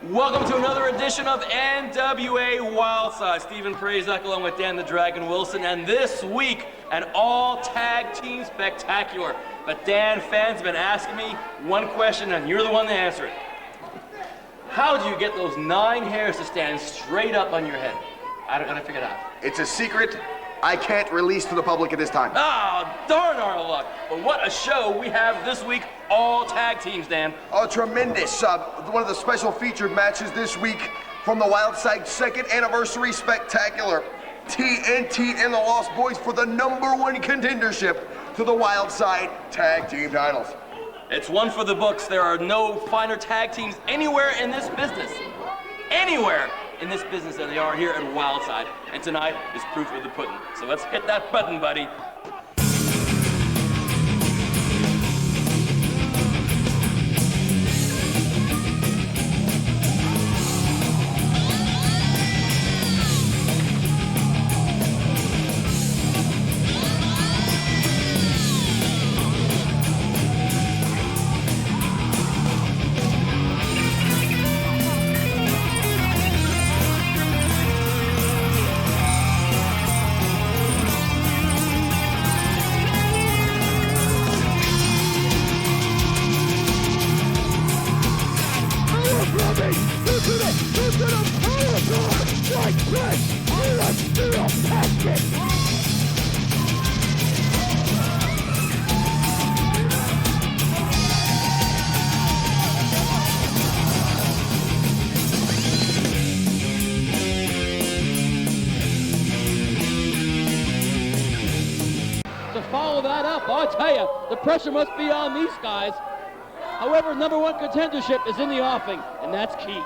Welcome to another edition of NWA Wildside. Stephen Prazak along with Dan the Dragon Wilson, and this week an all-tag team spectacular. But Dan, fans have been asking me one question, and you're the one to answer it. How do you get those 9 hairs to stand straight up on your head? I gotta figure it out. It's a secret I can't release to the public at this time. Ah, darn our luck. But what a show we have this week, all tag teams, Dan. Oh, tremendous. One of the special featured matches this week from the Wildside 2nd Anniversary Spectacular. TNT and the Lost Boys for the #1 contendership to the Wildside Tag Team titles. It's one for the books. There are no finer tag teams anywhere in this business. Anywhere in this business than they are here at Wildside. And tonight is proof of the pudding. So let's hit that button, buddy. To follow that up, I'll tell you, the pressure must be on these guys. However, #1 contendership is in the offing, and that's key.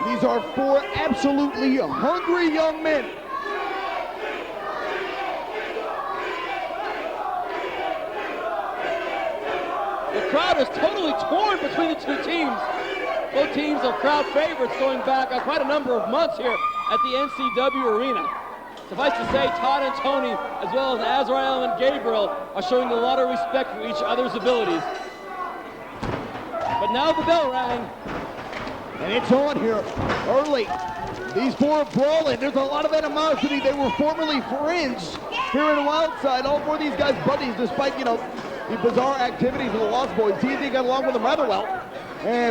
These are 4 absolutely hungry young men. The crowd is totally torn between the two teams. Both teams are crowd favorites going back quite a number of months here at the NCW Arena. Suffice to say, Todd and Tony, as well as Azrael and Gabriel, are showing a lot of respect for each other's abilities. But now the bell rang. And it's on here early. These 4 brawling. There's a lot of animosity. They were formerly friends here in Wildside. All 4 of these guys buddies, despite, the bizarre activities of the Lost Boys. TNT got along with them rather well.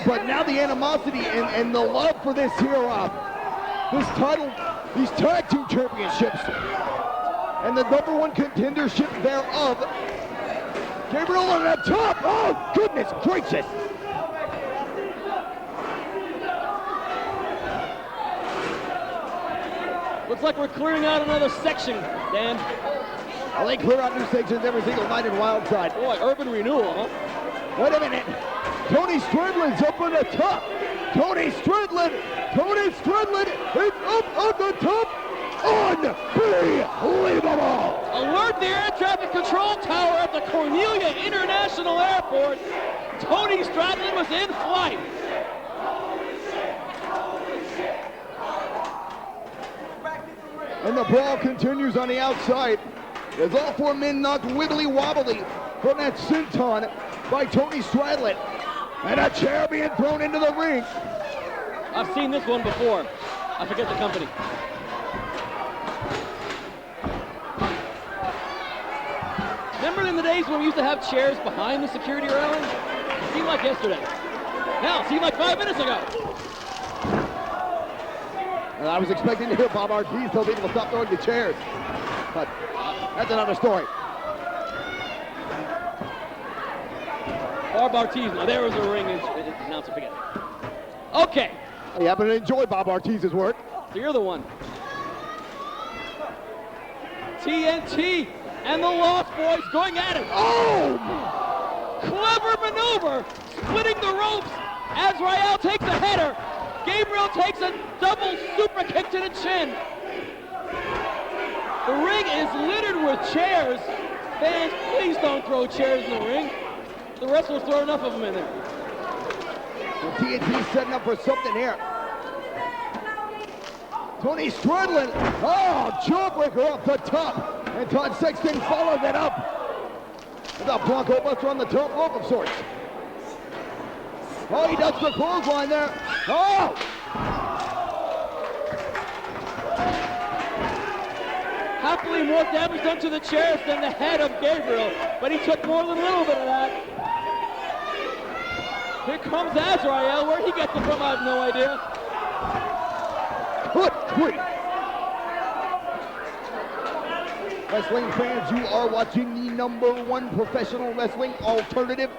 But now the animosity and the love for this here, this title, these tag team championships, and the #1 contendership thereof. Gabriel on the top. Oh, goodness gracious. Looks like we're clearing out another section, Dan. Well, they clear out new sections every single night in Wildside. Boy, urban renewal, huh? Wait a minute. Tony Stradlin's up on the top. Tony Stradlin is up on the top. Unbelievable. Alert the air traffic control tower at the Cornelia International Airport. Tony Stradlin was in flight. And the brawl continues on the outside as all 4 men knocked wibbly wobbly from that senton by Tony Stradlin. And a chair being thrown into the ring. I've seen this one before. I forget the company. Remember in the days when we used to have chairs behind the security railing? It seemed like yesterday. Now, it seemed like 5 minutes ago. And I was expecting to hear Bob Ortiz tell people to stop throwing the chairs. But that's another story. Bob Ortiz, now there was a ring announcer, forget it. Okay. You happen to enjoy Bob Ortiz's work. So you're the one. TNT and the Lost Boys going at it. Oh! Clever maneuver, splitting the ropes. Azrael takes a header. Gabriel takes a double super kick to the chin. The ring is littered with chairs. Fans, please don't throw chairs in the ring. The wrestlers throw enough of them in there. Well, TNT's setting up for something here. Tony Stradlin, oh, jawbreaker off the top. And Todd Sexton follows it up. The Bronco Buster on the top rope of sorts. Oh, he does the clothesline there. Oh! Happily more damage done to the chairs than the head of Gabriel, but he took more than a little bit of that. Here comes Azrael. Where he gets it from, I have no idea. Good grief. Wrestling fans, you are watching the #1 professional wrestling alternative.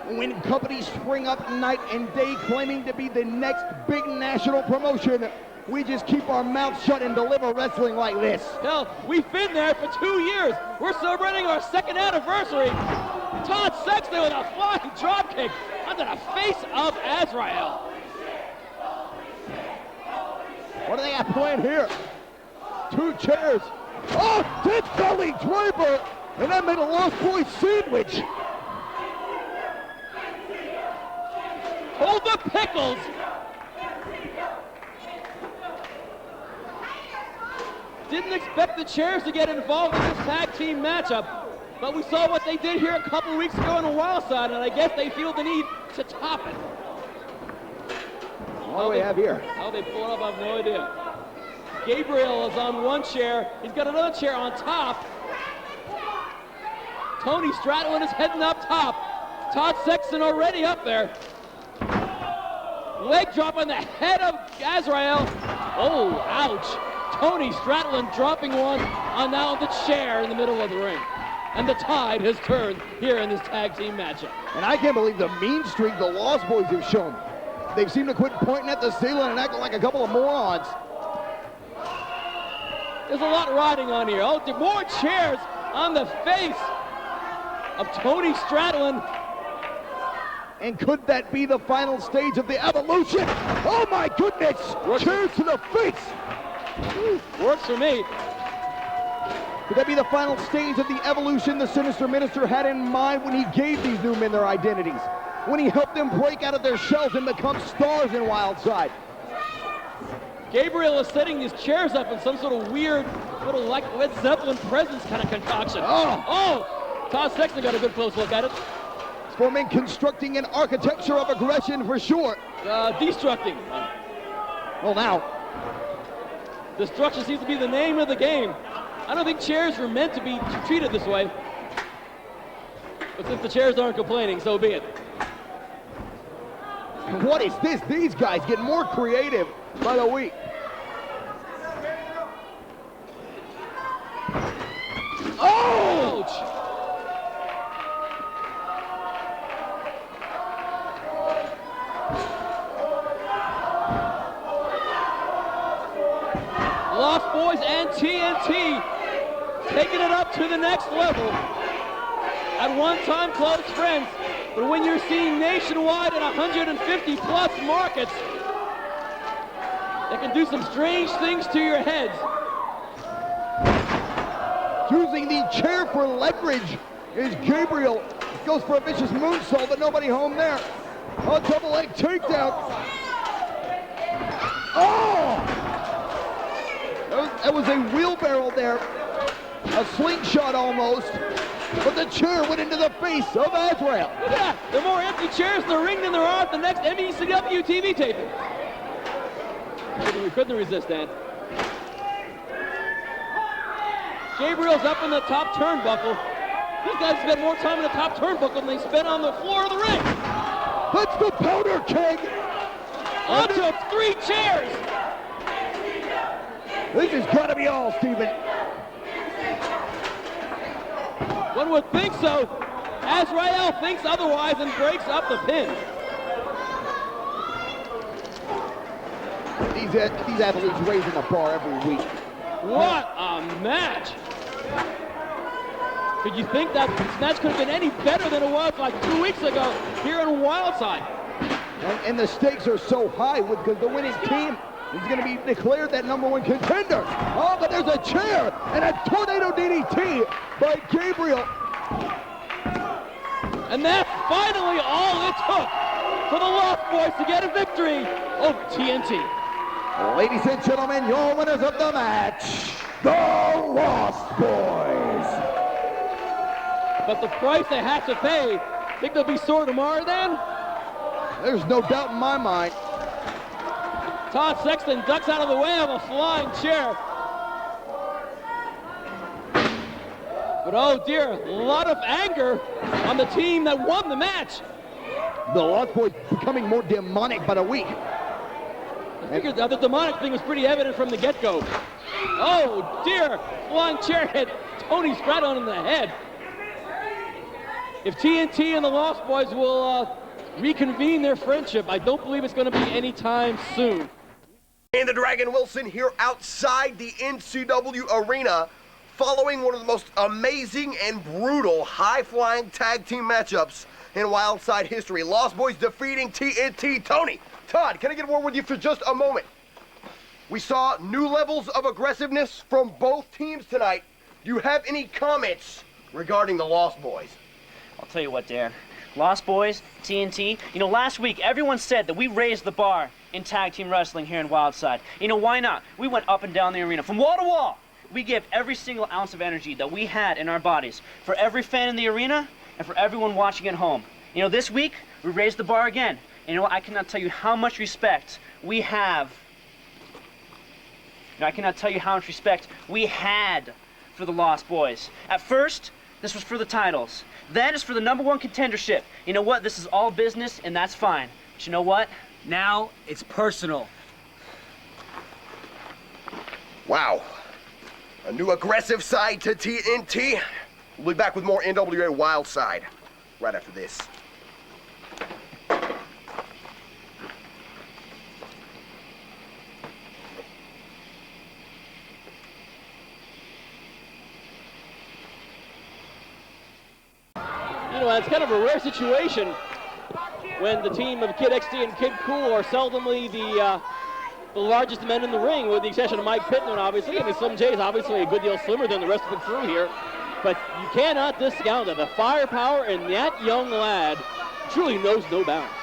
When companies spring up night and day claiming to be the next big national promotion, we just keep our mouths shut and deliver wrestling like this. Hell, we've been there for 2 years. We're celebrating our 2nd anniversary. Todd Sexton with a flying dropkick onto the face of Azrael. What do they have planned here? 2 chairs. Oh, dead belly driver! And that made a Lost Boys sandwich. Hold the pickles. Didn't expect the chairs to get involved in this tag team matchup, but we saw what they did here a couple weeks ago on the Wildside, and I guess they feel the need to top it. What do we have here? How they pull it up, I have no idea. Gabriel is on one chair. He's got another chair on top. Tony Stradlin is heading up top. Todd Sexton already up there. Leg drop on the head of Azrael. Oh, ouch. Tony Stradlin dropping one on now the chair in the middle of the ring. And the tide has turned here in this tag team matchup. And I can't believe the mean streak the Lost Boys have shown. They seem to quit pointing at the ceiling and acting like a couple of morons. There's a lot riding on here. Oh, more chairs on the face of Tony Stradlin. And could that be the final stage of the evolution? Oh my goodness! Chairs to the face! Works for me. Could that be the final stage of the evolution the Sinister Minister had in mind when he gave these new men their identities? When he helped them break out of their shells and become stars in Wildside? Gabriel is setting these chairs up in some sort of weird little like Led Zeppelin presence kind of concoction. Oh! Todd Sexton got a good close look at it. For men constructing an architecture of aggression for sure. Destructing. Well now. Destruction seems to be the name of the game. I don't think chairs were meant to be treated this way. But since the chairs aren't complaining, so be it. What is this? These guys get more creative by the week. Oh! Ouch! Lost Boys and TNT taking it up to the next level. At one time, close friends, but when you're seeing nationwide in 150 plus markets, that can do some strange things to your heads. Using the chair for leverage is Gabriel. Goes for a vicious moonsault, but nobody home there. A double leg takedown. Oh! That was a wheelbarrow there. A slingshot almost. But the chair went into the face of Azrael. Yeah, there are more empty chairs in the ring than there are at the next MECW TV taping. We couldn't resist that. Gabriel's up in the top turnbuckle. These guys spend more time in the top turnbuckle than they spend on the floor of the ring. That's the powder keg. Onto 3 chairs. This has got to be all, Steven. One would think so. Azrael thinks otherwise and breaks up the pin. These athletes raising the bar every week. What a match. Could you think that this match could have been any better than it was like 2 weeks ago here in Wildside? And the stakes are so high because the winning team is going to be declared that #1 contender. Oh, but there's a chair and a tornado DDT by Gabriel. And that's finally all it took for the Lost Boys to get a victory over TNT. Ladies and gentlemen, your winners of the match, the Lost Boys. but the price they have to pay, think they'll be sore tomorrow then? There's no doubt in my mind. Todd Sexton ducks out of the way of a flying chair. But oh dear, a lot of anger on the team that won the match. The Lost Boys becoming more demonic by the week. I figured the demonic thing was pretty evident from the get-go. Oh dear, flying chair hit Tony Stratton in the head. If TNT and the Lost Boys will reconvene their friendship, I don't believe it's going to be anytime soon. And the Dragon Wilson here outside the NCW arena, following one of the most amazing and brutal high-flying tag team matchups in Wildside history. Lost Boys defeating TNT. Tony, Todd, can I get a word with you for just a moment? We saw new levels of aggressiveness from both teams tonight. Do you have any comments regarding the Lost Boys? I'll tell you what, Dan. Lost Boys, TNT, you know, last week everyone said that we raised the bar in tag team wrestling here in Wildside. You know, why not? We went up and down the arena from wall to wall. We gave every single ounce of energy that we had in our bodies for every fan in the arena and for everyone watching at home. You know, this week, we raised the bar again. And you know what? I cannot tell you how much respect we have. I cannot tell you how much respect we had for the Lost Boys. At first, this was for the titles. Then it's for the #1 contendership. You know what? This is all business, and that's fine. But you know what? Now it's personal. Wow. A new aggressive side to TNT. We'll be back with more NWA Wildside right after this. You know, it's kind of a rare situation when the team of Kid XD and Kid Cool are seldomly the largest men in the ring, with the exception of Mike Pittman, obviously. I mean, Slim J is obviously a good deal slimmer than the rest of the crew here, but you cannot discount that the firepower in that young lad truly knows no bounds.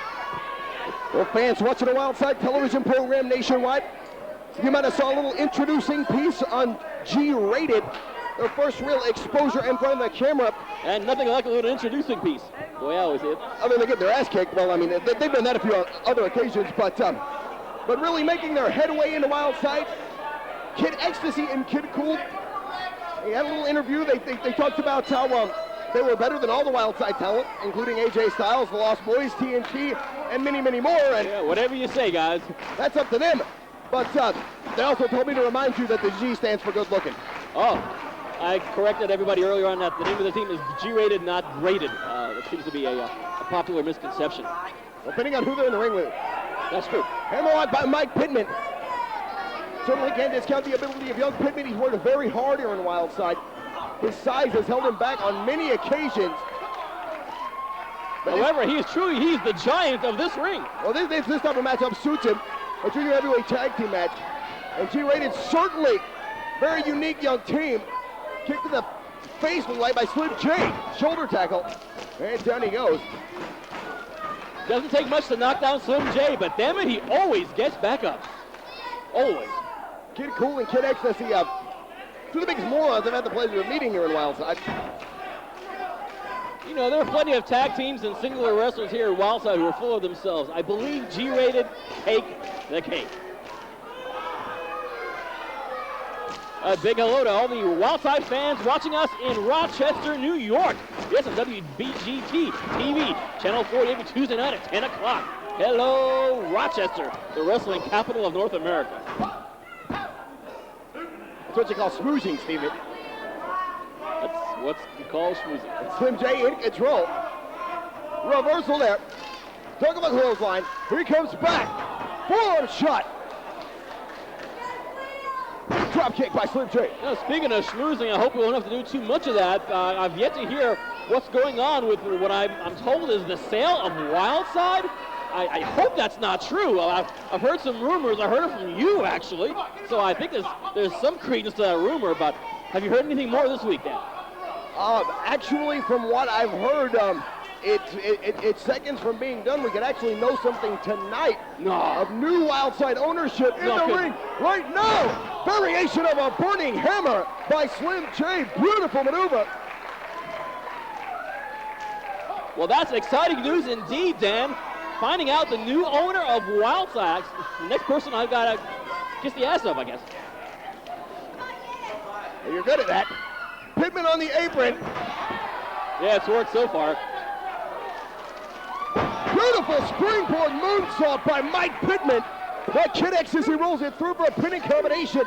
Well, fans watching a Wildside television program nationwide, you might have saw a little introducing piece on G-Rated, their first real exposure in front of the camera. And nothing like a little introducing piece, the way I always did. I mean, they get their ass kicked. Well, I mean, they've done that a few other occasions, but really making their headway into Wildside. Kid Ecstasy and Kid Cool, they had a little interview. They talked about how they were better than all the Wildside talent, including AJ Styles, the Lost Boys, TNT, and many, many more. And yeah, whatever you say, guys. That's up to them. But they also told me to remind you that the G stands for good looking. Oh, I corrected everybody earlier on that the name of the team is G-Rated, not Graded. That seems to be a popular misconception. Well, depending on who they're in the ring with. That's true. Hammerlock by Mike Pittman. Certainly can't discount the ability of young Pittman. He's worked very hard here in Wildside. His size has held him back on many occasions. However, he's the giant of this ring. Well, this type of matchup suits him. A junior heavyweight tag team match. And G-Rated, certainly very unique young team. Kick to the face was light by Slim J. Shoulder tackle. And down he goes. Doesn't take much to knock down Slim J, but damn it, he always gets back up. Always. Kid Cool and Kid Ecstasy, two of the biggest morons I've had the pleasure of meeting here in Wildside. You know, there are plenty of tag teams and singular wrestlers here in Wildside who are full of themselves. I believe G-Rated take the cake. A big hello to all the Wildside fans watching us in Rochester, New York. Yes, on WBGT TV, Channel 48 Tuesday night at 10 o'clock. Hello, Rochester, the wrestling capital of North America. That's what you call smoozing, Steven. That's what's called schmoozing. Slim J in control. Reversal there. Took him a clothesline. Here he comes back. Forearm shot. Drop kick by Slim J. Now, speaking of schmoozing, I hope we won't have to do too much of that. I've yet to hear what's going on with what I'm told is the sale of Wildside. I hope that's not true. I've heard some rumors. I heard it from you, actually. So I think there's some credence to that rumor, but have you heard anything more this week, Dan? Actually, from what I've heard, it's seconds from being done. We could actually know something tonight of new Wildside ownership in the ring right now. Variation of a burning hammer by Slim J. Beautiful maneuver. Well, that's exciting news indeed, Dan. Finding out the new owner of Wildside. The next person I've got to kiss the ass of, I guess. Well, you're good at that. Pittman on the apron. Yeah, it's worked so far. Beautiful springboard moonsault by Mike Pittman. That Kid Ecstasy rolls it through for a pinning combination.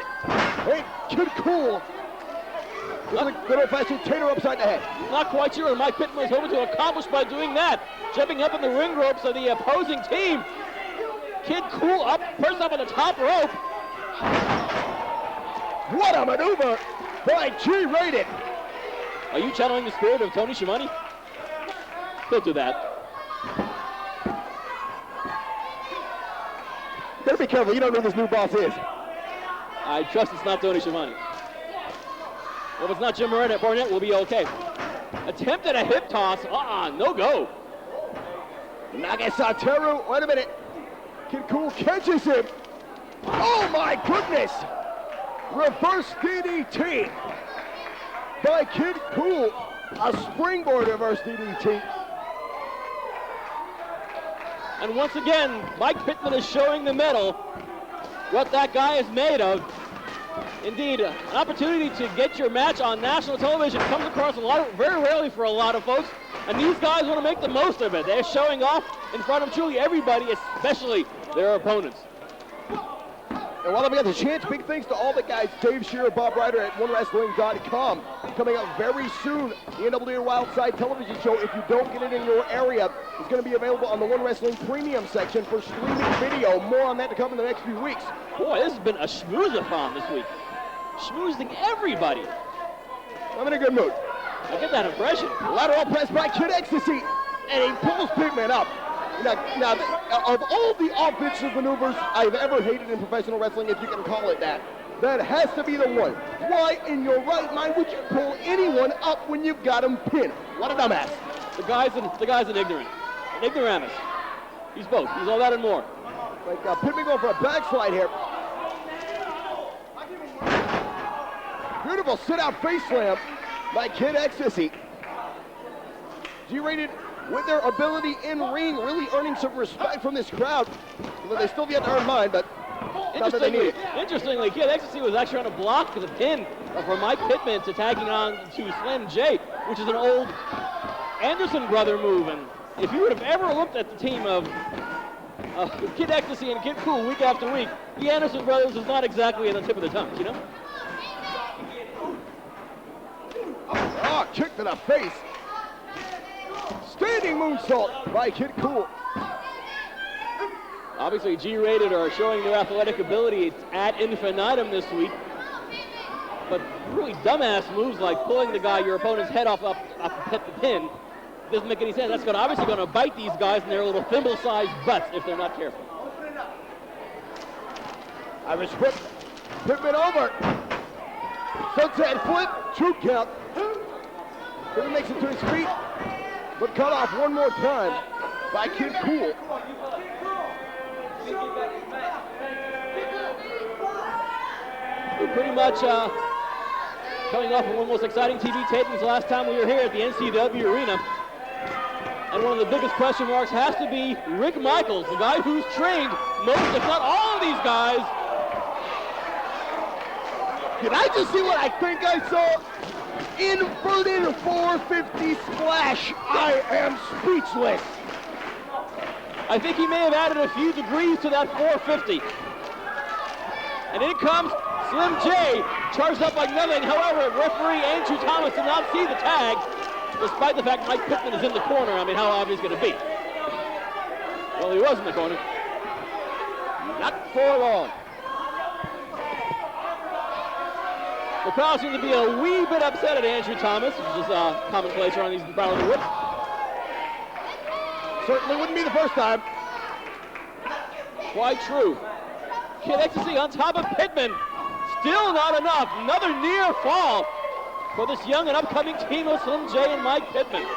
Hey, Kid Cool. Good old-fashioned tater upside the head. Not quite sure what Mike Pittman was hoping to accomplish by doing that. Jumping up in the ring ropes of the opposing team. Kid Cool up, first up on the top rope. What a maneuver by G-Rated. Are you channeling the spirit of Tony Schiavone? Don't do that. Better be careful, you don't know who this new boss is. I trust it's not Tony Schiavone. If it's not Jim Barnett, we'll be okay. Attempted a hip toss. No go. Nagasateru, wait a minute. Kid Cool catches him. Oh my goodness. Reverse DDT by Kid Cool. A springboard reverse DDT. And once again, Mike Pittman is showing the medal what that guy is made of. Indeed, an opportunity to get your match on national television comes across very rarely for a lot of folks, and these guys want to make the most of it. They're showing off in front of truly everybody, especially their opponents. And while we got the chance, big thanks to all the guys, Dave Shearer, Bob Ryder at OneWrestling.com. Coming up very soon, the NWA Wildside television show. If you don't get it in your area, it's going to be available on the One Wrestling Premium section for streaming video. More on that to come in the next few weeks. Boy, this has been a schmoozathon this week. Schmoozing everybody. I'm in a good mood. I get that impression. Lateral press by Kid Ecstasy, and he pulls Pittman up. Now, of all the offensive maneuvers I've ever hated in professional wrestling, if you can call it that, that has to be the one. Why in your right mind would you pull anyone up when you've got him pinned? What a dumbass. The guy's an ignorant. An ignoramus. He's both. He's all that and more. Like Pittman going for a backslide here. Beautiful sit-out face slam by Kid Ecstasy. G-Rated with their ability in ring, really earning some respect from this crowd. They still have yet to earn mine, but not that they need it. Interestingly, Kid Ecstasy was actually trying to block the pin from Mike Pittman to tagging on to Slam J, which is an old Anderson brother move. And if you would have ever looked at the team of Kid Ecstasy and Kid Cool week after week, the Anderson brothers is not exactly at the tip of the tongue, you know? Oh, kick to the face. Standing moonsault by Kid Cool. Obviously, G-Rated are showing their athletic ability ad infinitum this week. But really dumbass moves like pulling your opponent's head off the pin doesn't make any sense. That's obviously going to bite these guys in their little thimble-sized butts if they're not careful. Irish whip. Pittman over. Sunset flip. 2 count. Pittman makes it to his feet. But cut off one more time by Kid Cool. We're pretty much coming off of one of the most exciting TV tapings last time we were here at the NCW Arena. And one of the biggest question marks has to be Rick Michaels, the guy who's trained most, if not all of these guys. Did I just see what I think I saw? Inverted 450 splash. I am speechless. I think he may have added a few degrees to that 450. And in comes Slim J, charged up like nothing. However, referee Andrew Thomas did not see the tag, despite the fact Mike Pittman is in the corner. I mean, how obvious could it be? Well, he was in the corner. Not for long. The crowd seems to be a wee bit upset at Andrew Thomas, which is commonplace around these Battle of the Woods. Certainly wouldn't be the first time. Quite true. Kid Ecstasy on top of Pittman. Still not enough. Another near fall for this young and upcoming team of Slim J and Mike Pittman.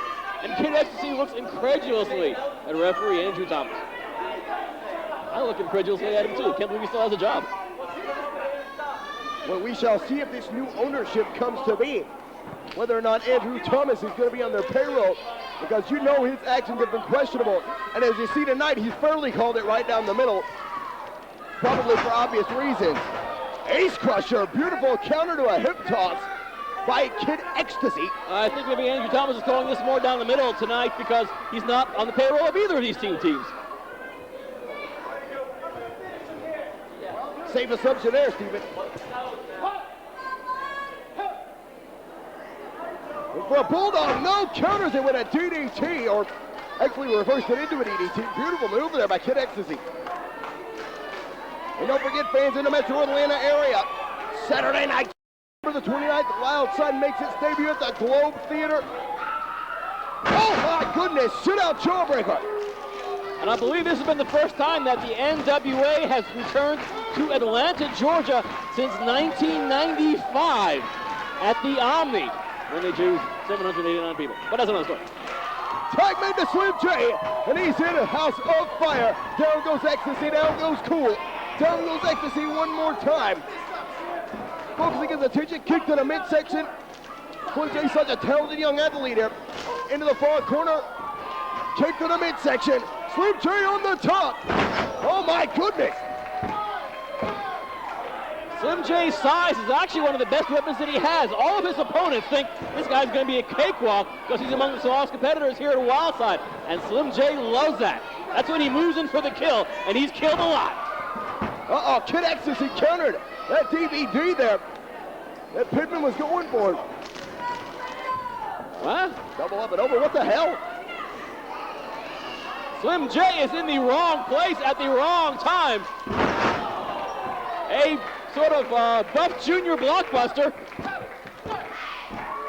And Kid Ecstasy looks incredulously at referee Andrew Thomas. I look incredulously at him too. Can't believe he still has a job. Well, we shall see if this new ownership comes to be. whether or not Andrew Thomas is going to be on their payroll, because you know his actions have been questionable. And as you see tonight, he's fairly called it right down the middle, probably for obvious reasons. Ace Crusher, beautiful counter to a hip toss by Kid Ecstasy. I think maybe Andrew Thomas is throwing this more down the middle tonight because he's not on the payroll of either of these teams. Safe assumption there, Steven. For a Bulldog, no counters it with a DDT, or actually reversed it into a DDT. Beautiful move there by Kid Ecstasy. And don't forget, fans in the Metro Atlanta area, Saturday night, for the 29th, Wildside makes its debut at the Globe Theater. Oh my goodness, shootout jawbreaker. And I believe this has been the first time that the NWA has returned to Atlanta, Georgia since 1995 at the Omni, when they drew 789 people. But that's another story. Tag made to Slim J, and he's in a house of fire. Down goes Ecstasy, down goes Cool. Down goes Ecstasy one more time. Focusing his attention, kick to the midsection. Slim J, such a talented young athlete here. Into the far corner, kick to the midsection. Slim J on the top. Oh my goodness. Slim J's size is actually one of the best weapons that he has. All of his opponents think this guy's going to be a cakewalk because he's among the smallest competitors here at Wildside. And Slim J loves that. That's when he moves in for the kill, and he's killed a lot. Uh-oh, Kid Ecstasy countered that DVD there that Pittman was going for. What? Double up and over, what the hell? Slim J is in the wrong place at the wrong time. A sort of buff junior blockbuster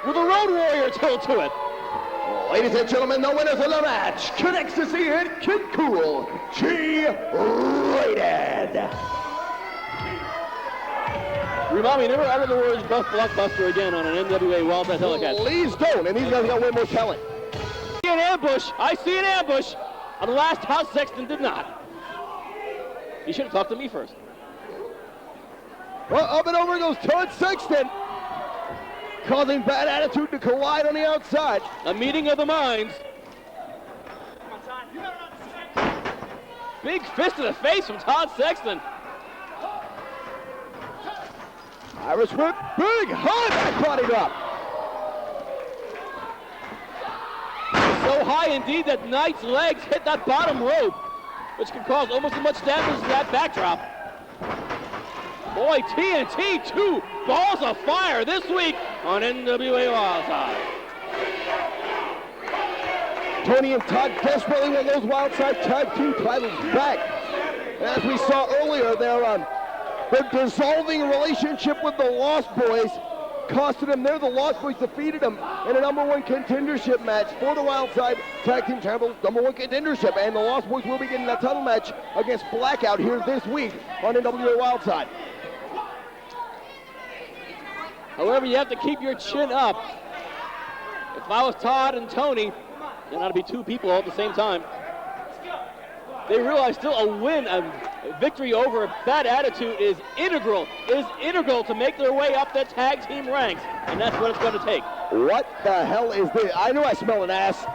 with a Road Warrior tilt to it. Ladies and gentlemen, the winners of the match, Kid Ecstasy and Kid Cool, G-rated. Remind me, never utter the words buff blockbuster again on an NWA Wildside telecast. Please don't, and these guys got way more talent. I see an ambush. I see an ambush. On the last Todd Sexton did not. You should have talked to me first. Well, up and over goes Todd Sexton, causing Bad Attitude to collide on the outside. A meeting of the minds. Big fist to the face from Todd Sexton. Irish whip, big high back body drop. So high indeed that Knight's legs hit that bottom rope, which can cause almost as much damage as that backdrop. Boy, TNT, 2 balls of fire this week on NWA Wildside. Tony and Todd desperately want those Wildside Tag Team titles back. As we saw earlier, their dissolving relationship with the Lost Boys costed them there. The Lost Boys defeated them in a #1 contendership match for the Wildside Tag Team Champions #1 contendership. And the Lost Boys will be getting that title match against Blackout here this week on NWA Wildside. However, you have to keep your chin up. If I was Todd and Tony, then I'd be 2 people all at the same time. They realize still a win, a victory over Bad Attitude is integral to make their way up the tag team ranks, and that's what it's going to take. What the hell is this? I know I smell an ass.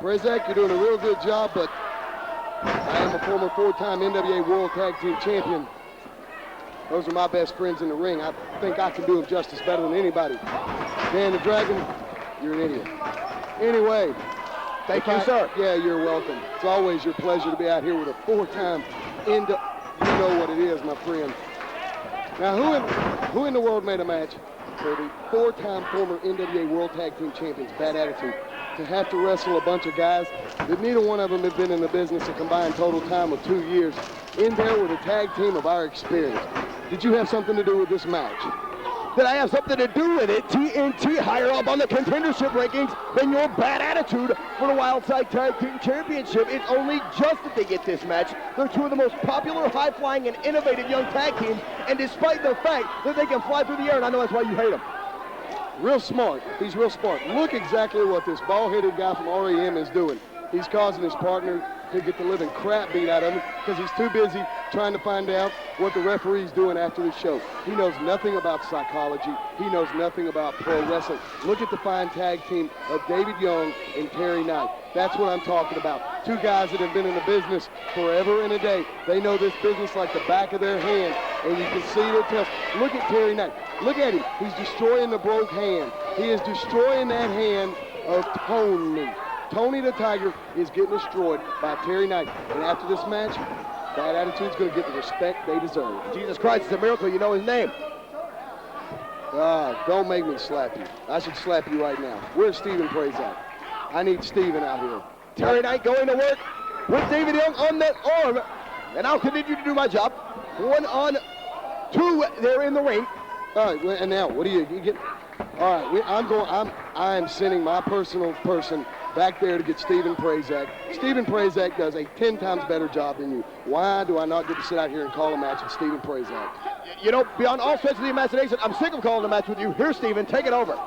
Prazak, you're doing a real good job, but I am a former 4-time NWA World Tag Team Champion. Those are my best friends in the ring. I think I can do them justice better than anybody. Dan the Dragon, you're an idiot. Anyway. Thank you, sir. Yeah, you're welcome. It's always your pleasure to be out here with a 4-time You know what it is, my friend. Now, who in the world made a match for the 4-time former NWA World Tag Team Champions, Bad Attitude, to have to wrestle a bunch of guys that neither one of them have been in the business a combined total time of 2 years, in there with a tag team of our experience? Did you have something to do with this match? Did I have something to do with it? TNT higher up on the contendership rankings than your Bad Attitude for the Wildside Tag Team Championship. It's only just that they get this match. They're 2 of the most popular, high-flying, and innovative young tag teams, and despite the fact that they can fly through the air, and I know that's why you hate them. Real smart. He's real smart. Look exactly what this bald-headed guy from REM is doing. He's causing his partner He'll get the living crap beat out of him because he's too busy trying to find out what the referee's doing after the show. He knows nothing about psychology. He knows nothing about pro wrestling. Look at the fine tag team of David Young and Terry Knight. That's what I'm talking about. Two guys that have been in the business forever and a day. They know this business like the back of their hand, and you can see their tails. Look at Terry Knight. Look at him. He's destroying the broke hand. He is destroying that hand of Tony. Tony the Tiger is getting destroyed by Terry Knight. And after this match, Bad Attitude's going to get the respect they deserve. Jesus Christ, it's a miracle you know his name. Don't make me slap you. I should slap you right now. Where's Steven Prazak? I need Steven out here. Terry Knight going to work with David Young on that arm. And I'll continue to do my job. 1 on 2 there in the ring. All right, and now, what do you get? All right, I'm sending my personal person back there to get Steven Prazak. Steven Prazak does a 10 times better job than you. Why do I not get to sit out here and call a match with Steven Prazak? You know, beyond all stretch of the imagination, I'm sick of calling a match with you. Here, Steven, take it over.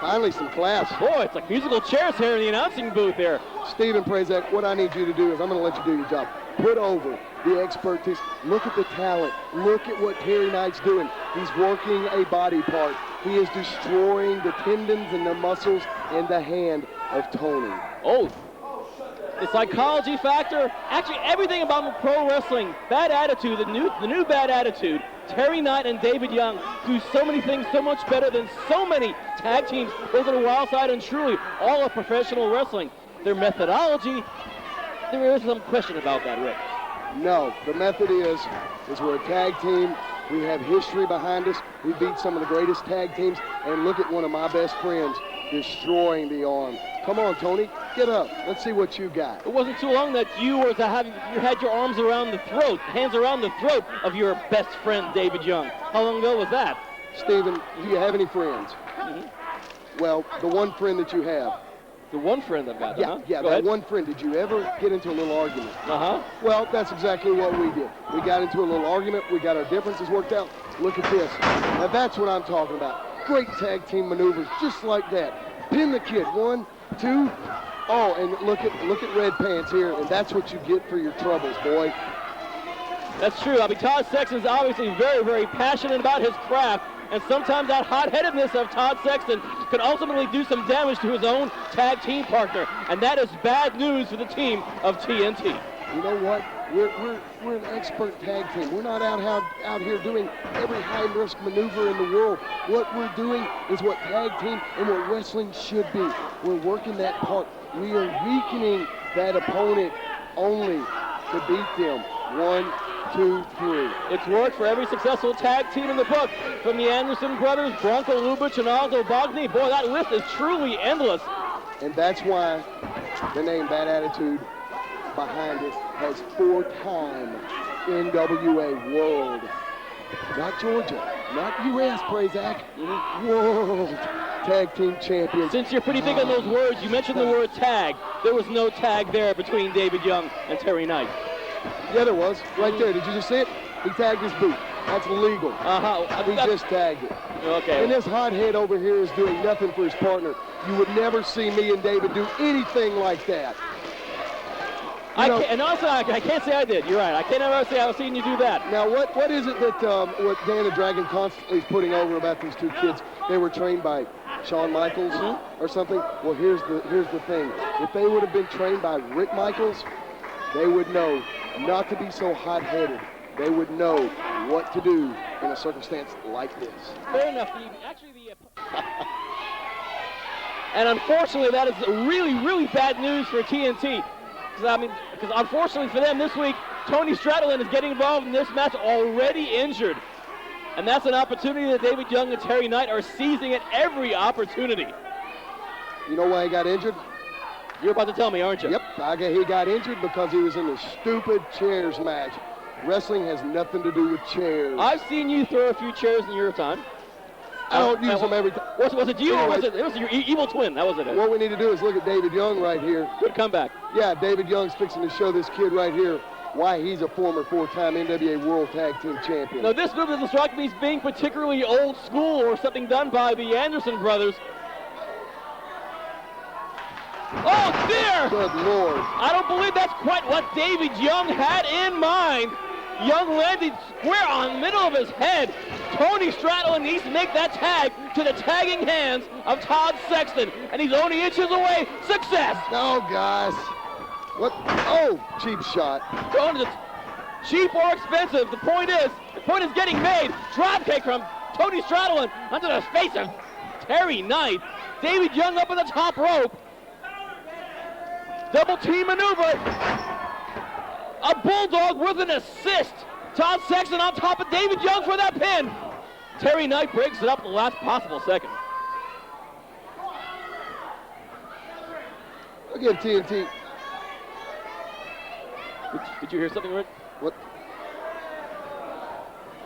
Finally some class. Boy, it's like musical chairs here in the announcing booth here. Steven Prazak, what I need you to do is I'm going to let you do your job. Put over the expertise. Look at the talent. Look at what Terry Knight's doing. He's working a body part. He is destroying the tendons and the muscles and the hand of Tony. Oh, the psychology factor, actually everything about pro wrestling, Bad Attitude, the new Bad Attitude, Terry Knight and David Young do so many things so much better than so many tag teams, both on the Wildside and truly all of professional wrestling. Their methodology, there is some question about that, Rick. No, the method is we're a tag team. We have history behind us. We beat some of the greatest tag teams, and look at one of my best friends destroying the arm. Come on, Tony, get up. Let's see what you got. It wasn't too long that you had your arms around the throat, hands around the throat of your best friend, David Young. How long ago was that? Steven, do you have any friends? Well, the one friend that you have. The one friend I've got, Yeah, that one friend. Did you ever get into a little argument? Well, that's exactly what we did. We got into a little argument. We got our differences worked out. Look at this. Now, that's what I'm talking about. Great tag team maneuvers, just like that. Pin the kid. 1, 2. Oh, and look at Red Pants here, and that's what you get for your troubles, boy. That's true. I mean, Todd Sexton's obviously very, very passionate about his craft, and sometimes that hot-headedness of Todd Sexton can ultimately do some damage to his own tag team partner, and that is bad news for the team of TNT. You know what? We're an expert tag team. We're not out here doing every high-risk maneuver in the world. What we're doing is what tag team and what wrestling should be. We're working that part. We are weakening that opponent only to beat them. 1, 2, 3. It's worked for every successful tag team in the book, from the Anderson brothers, Bronco Lubitsch, and Aldo Bogny. Boy, that list is truly endless. And that's why the name Bad Attitude behind it has 4-time NWA World. Not Georgia, not U.S., Prazak. World Tag Team Champions. Since you're pretty big on those words, you mentioned the word tag. There was no tag there between David Young and Terry Knight. Yeah, there was. Right there. Did you just see it? He tagged his boot. That's illegal. He just tagged it. Okay. And this hothead over here is doing nothing for his partner. You would never see me and David do anything like that. And also, I can't say I did. You're right. I can't ever say I've seen you do that. Now, what is it that what Dan the Dragon constantly is putting over about these two kids? They were trained by Shawn Michaels or something. Well, here's the thing. If they would have been trained by Rick Michaels, they would know not to be so hot-headed. They would know what to do in a circumstance like this. Fair enough. And unfortunately, that is really, really bad news for TNT. Because unfortunately for them this week, Tony Stradlin is getting involved in this match already injured. And that's an opportunity that David Young and Terry Knight are seizing at every opportunity. You know why he got injured? You're about to tell me, aren't you? Yep, he got injured because he was in the stupid chairs match. Wrestling has nothing to do with chairs. I've seen you throw a few chairs in your time. I don't use them every time. Was it you or was it your evil twin? That was it. What we need to do is look at David Young right here. Good comeback. Yeah, David Young's fixing to show this kid right here why he's a former 4-time NWA World Tag Team Champion. Now, this move doesn't strike me as being particularly old school or something done by the Anderson brothers. Oh, dear! Good Lord. I don't believe that's quite what David Young had in mind. Young landed square on the middle of his head. Tony Stradlin needs to make that tag to the tagging hands of Todd Sexton, and he's only inches away. Success! No, guys. What? Oh, cheap shot. Tony, cheap or expensive, the point is getting made. Drop kick from Tony Stradlin under the face of Terry Knight. David Young up on the top rope. Double team maneuver. A bulldog with an assist. Todd Sexton on top of David Young for that pin. Terry Knight breaks it up the last possible second. Look at TNT. Did you hear something, Rick? What?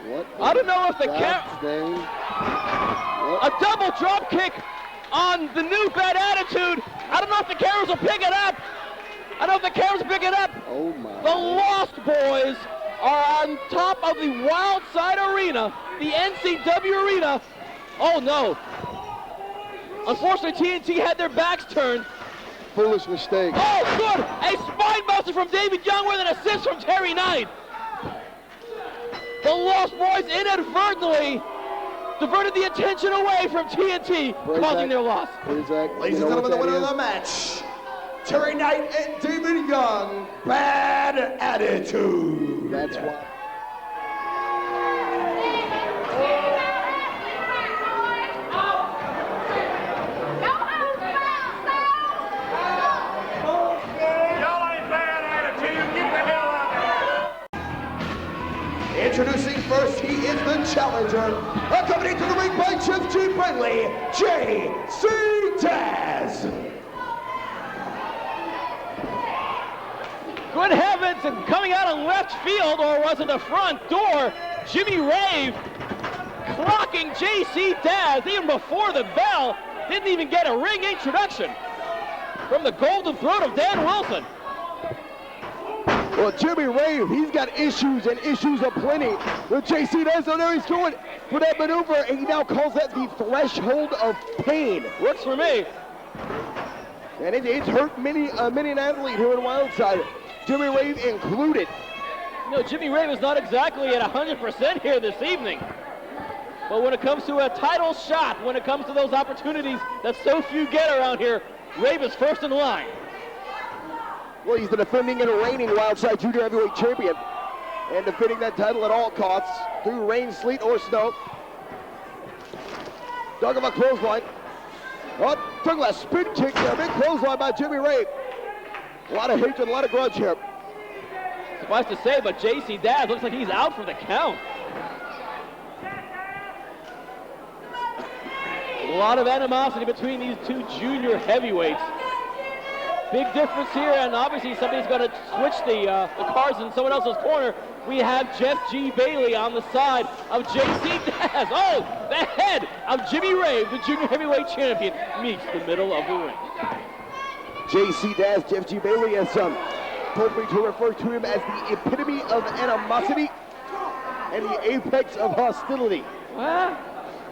What? I don't know if the a double drop kick on the new bad attitude. I don't know if the cameras will pick it up. Oh my. The Lost Boys are on top of the Wildside Arena, the NCW Arena. Oh no. Unfortunately, TNT had their backs turned. Foolish mistake. Oh, good! A spine buster from David Young with an assist from Terry Knight. The Lost Boys inadvertently diverted the attention away from TNT, causing their loss. Prazak, Ladies and gentlemen, the winner of the match, Terry Knight and David Young, Bad Attitude. That's why. Introducing first, he is the challenger, accompanied to the ring by Jeff G. Bradley, J.C. Dazz. Good heavens, and coming out of left field, or was it the front door, Jimmy Rave clocking J.C. Dazz even before the bell. Didn't even get a ring introduction from the golden throat of Dan Wilson. Well, Jimmy Rave, he's got issues and issues aplenty with JC Dazz. So there he's going for that maneuver, and he now calls that the threshold of pain. Works for me. And it's hurt many an athlete here in Wildside, Jimmy Rave included. You know, Jimmy Rave is not exactly at 100% here this evening. But when it comes to a title shot, when it comes to those opportunities that so few get around here, Rave is first in line. Well, he's the defending and reigning Wildside Junior Heavyweight Champion, and defending that title at all costs through rain, sleet, or snow. Dug of a clothesline. Oh, took a spin kick there. Big clothesline by Jimmy Rave. A lot of hatred, a lot of grudge here. Suffice to say, but J.C. Dazz looks like he's out for the count. A lot of animosity between these two junior heavyweights. Big difference here, and obviously somebody's going to switch the cards in someone else's corner. We have Jeff G. Bailey on the side of J.C. Dazz. Oh, the head of Jimmy Rave, the junior heavyweight champion, meets the middle of the ring. J.C. Dazz, Jeff G. Bailey has told me to refer to him as the epitome of animosity and the apex of hostility. What?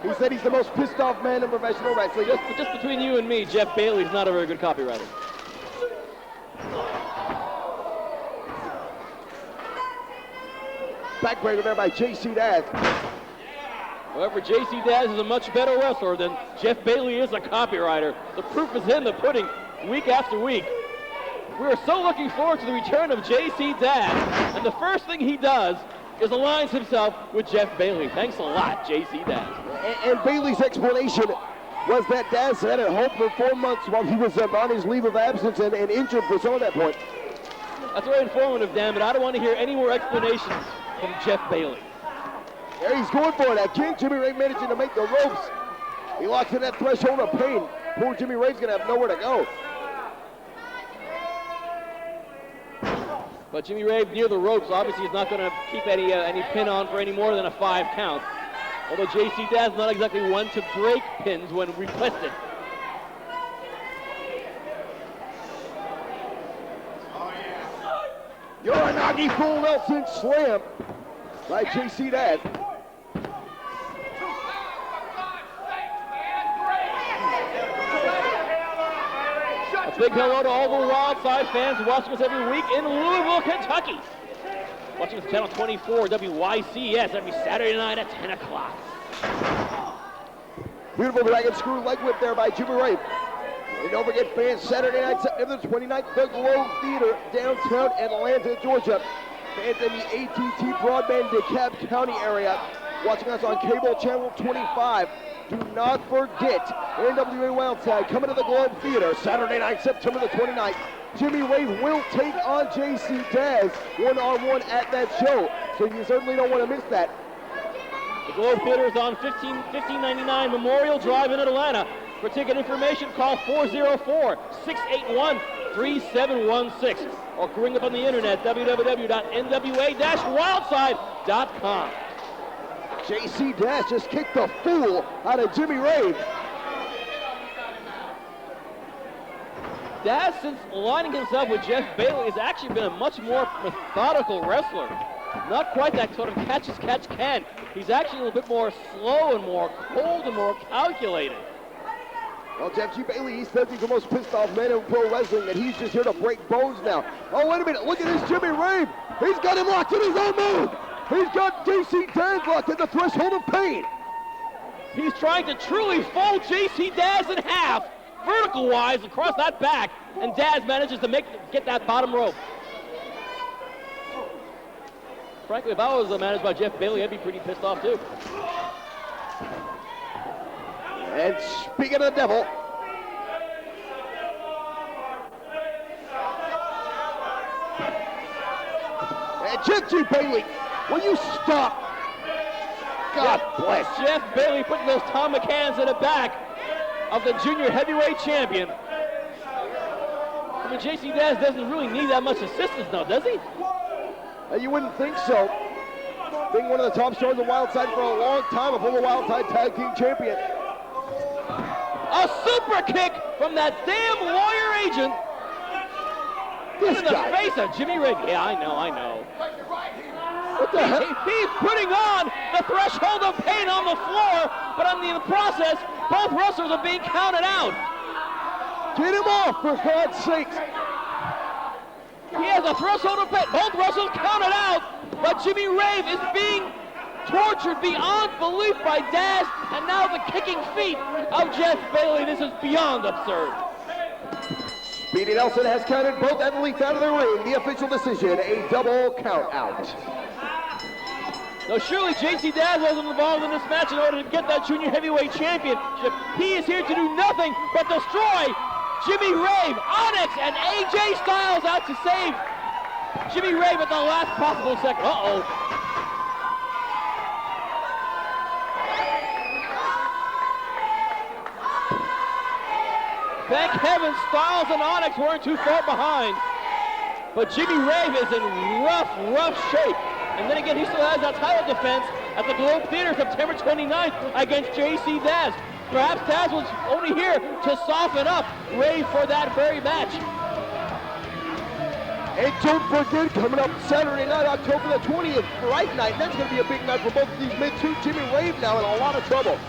He said he's the most pissed off man in professional wrestling. Just between you and me, Jeff Bailey's not a very good copywriter. Backbreaker there by J.C. Dazz. However, J.C. Dazz is a much better wrestler than Jeff Bailey is a copywriter. The proof is in the pudding week after week. We are so looking forward to the return of J.C. Dazz, and the first thing he does is aligns himself with Jeff Bailey. Thanks a lot, J.C. Dazz. And Bailey's explanation was that Dazz had at home for 4 months while he was on his leave of absence and injured for some of that point. That's very informative, Dan, but I don't want to hear any more explanations from Jeff Bailey. There he's going for it again. Jimmy Rave managing to make the ropes. He locks in that threshold of pain. Poor Jimmy Rave's going to have nowhere to go. But Jimmy Rave near the ropes, obviously is not going to keep any pin on for any more than a 5 count. Although J.C. Dazz is not exactly one to break pins when requested. Uranagi full Nelson slam by J.C. Dazz. A big hello to all the Wildside fans watching us every week in Louisville, Kentucky. Watching us channel 24, WYCS, every Saturday night at 10 o'clock. Beautiful dragon screw leg whip there by Jimmy Rave. And don't forget, fans, Saturday night, September 29th, the Globe Theater, downtown Atlanta, Georgia. Fans in the AT&T Broadband DeKalb County area, watching us on cable channel 25. Do not forget, NWA Wildside coming to the Globe Theater, Saturday night, September the 29th. Jimmy Rave will take on JC Dazz one-on-one at that show, so you certainly don't want to miss that. The Globe Theater is on 1599 Memorial Drive in Atlanta. For ticket information, call 404-681-3716 or ring up on the internet, www.nwa-wildside.com. JC Dazz just kicked the fool out of Jimmy Rave. Dazz, since aligning himself with Jeff Bailey, has actually been a much more methodical wrestler. Not quite that sort of catch-as-catch-can. He's actually a little bit more slow and more cold and more calculated. Well, Jeff G. Bailey, he says he's the most pissed off man in pro wrestling, that he's just here to break bones now. Oh, wait a minute, look at this Jimmy Rave. He's got him locked in his own move. He's got JC Dazz locked at the threshold of pain. He's trying to truly fold JC Dazz in half, vertical-wise, across that back, and Dazz manages to get that bottom rope. Frankly, if I was managed by Jeff Bailey, I'd be pretty pissed off, too. And speaking of the devil, and Jeff G. Bailey, will you stop? God bless. Jeff Bailey putting those Tom McCanns in the back of the junior heavyweight champion. I mean, JC Dazz doesn't really need that much assistance now, does he? You wouldn't think so. Being one of the top stars of Wildside for a long time, a former Wildside tag team champion. A super kick from that damn lawyer agent. This in the guy. face of Jimmy Rave. Yeah, I know. What the hell? He's putting on the threshold of pain on the floor, but in the process, both wrestlers are being counted out. Get him off, for God's sakes. He has a threshold of pain. Both wrestlers counted out, but Jimmy Rave is being tortured beyond belief by Dazz, and now the kicking feet of Jeff Bailey. This is beyond absurd. Speedy Nelson has counted both athletes out of the ring. The official decision, a double count out. Now, surely JC Dazz wasn't involved in this match in order to get that junior heavyweight championship. He is here to do nothing but destroy Jimmy Rave. Onyx and AJ Styles out to save Jimmy Rave at the last possible second. Uh-oh. Thank heaven Styles and Onyx weren't too far behind. But Jimmy Rave is in rough shape. And then again, he still has that title defense at the Globe Theater September 29th against JC Dazz. Perhaps Dazz was only here to soften up Rave for that very match. And don't forget, coming up Saturday night, October the 20th, Fright Night. That's going to be a big night for both of these men, too. Jimmy Rave now in a lot of trouble.